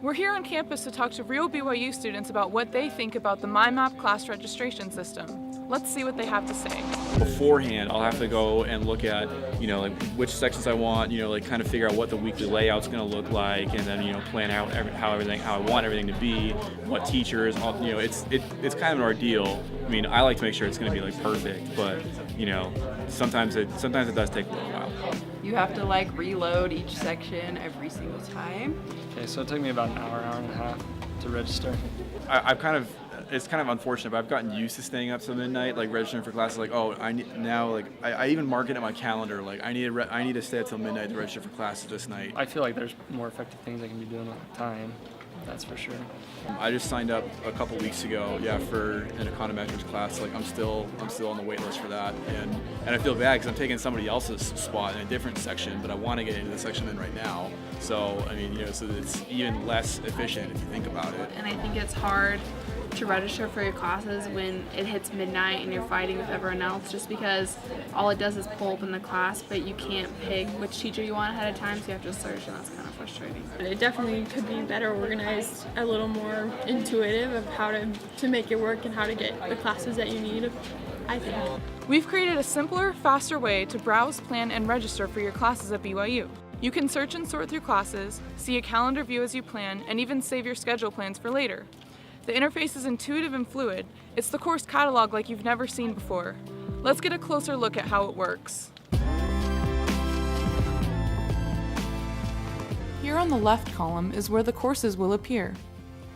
We're here on campus to talk to real BYU students about what they think about the MyMap class registration system. Let's see what they have to say. Beforehand, I'll have to go and look at, like which sections I want, like kind of figure out what the weekly layout's going to look like, and then, plan out how I want everything to be, what teachers, it's kind of an ordeal. I mean, I like to make sure it's going to be like perfect, but, sometimes it does take a little while. You have to reload each section every single time. Okay, so it took me about an hour and a half to register. It's kind of unfortunate, but I've gotten used to staying up till midnight, registering for classes. I even mark it in my calendar. I need to stay up till midnight to register for classes this night. I feel like there's more effective things I can be doing with the time. That's for sure. I just signed up a couple weeks ago, for an econometrics class. I'm still on the wait list for that, and I feel bad because I'm taking somebody else's spot in a different section, but I want to get into the section I'm in right now. So so it's even less efficient if you think about it. And I think it's hard to register for your classes when it hits midnight and you're fighting with everyone else, just because all it does is pull up in the class, but you can't pick which teacher you want ahead of time, so you have to search, and that's kind of frustrating. It definitely could be better organized, a little more intuitive of how to make it work and how to get the classes that you need, I think. We've created a simpler, faster way to browse, plan, and register for your classes at BYU. You can search and sort through classes, see a calendar view as you plan, and even save your schedule plans for later. The interface is intuitive and fluid. It's the course catalog like you've never seen before. Let's get a closer look at how it works. Here on the left column is where the courses will appear.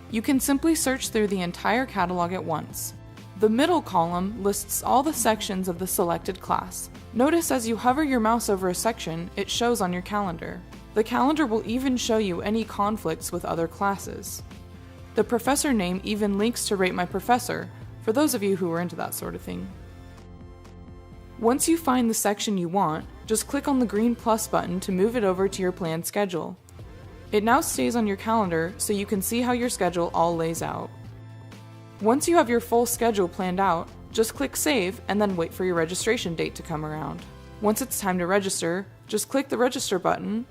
You can simply search through the entire catalog at once. The middle column lists all the sections of the selected class. Notice as you hover your mouse over a section, it shows on your calendar. The calendar will even show you any conflicts with other classes. The professor name even links to Rate My Professor, for those of you who are into that sort of thing. Once you find the section you want, just click on the green plus button to move it over to your planned schedule. It now stays on your calendar so you can see how your schedule all lays out. Once you have your full schedule planned out, just click Save and then wait for your registration date to come around. Once it's time to register, just click the Register button,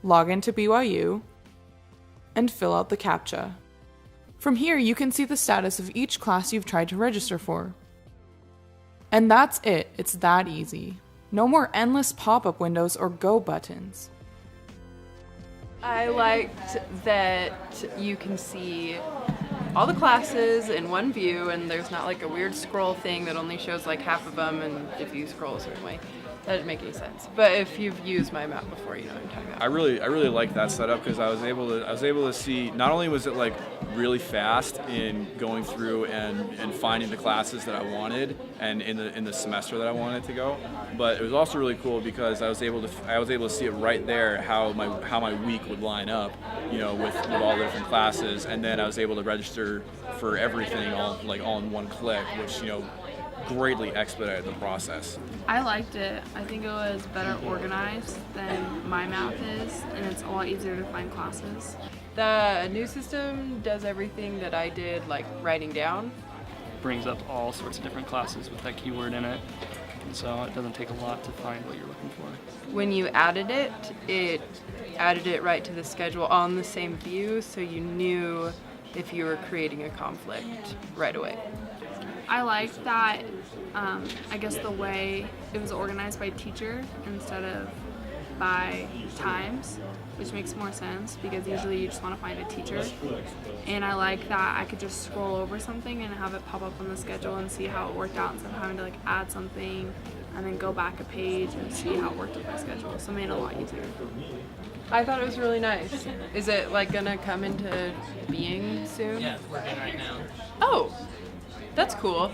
log into BYU, and fill out the CAPTCHA. From here, you can see the status of each class you've tried to register for. And that's it. It's that easy. No more endless pop-up windows or go buttons. I liked that you can see all the classes in one view, and there's not a weird scroll thing that only shows half of them, and if you scroll a certain way, that doesn't make any sense. But if you've used MyMap before, you know what I'm talking about. I really like that setup because I was able to see, not only was it really fast in going through and finding the classes that I wanted and in the semester that I wanted to go, but it was also really cool because I was able to see it right there how my week would line up, with all the different classes, and then I was able to register for everything all in one click, which greatly expedited the process. I liked it. I think it was better organized than MyMap is, and it's a lot easier to find classes. The new system does everything that I did, writing down. Brings up all sorts of different classes with that keyword in it, and so it doesn't take a lot to find what you're looking for. When you added it added it right to the schedule on the same view, so you knew if you were creating a conflict right away. I liked that, I guess the way it was organized by teacher instead of by times, which makes more sense because usually you just want to find a teacher. And I like that I could just scroll over something and have it pop up on the schedule and see how it worked out instead of having to add something and then go back a page and see how it worked with my schedule. So it made it a lot easier. I thought it was really nice. Is it gonna come into being soon? Yeah, it's working right now. Oh, that's cool.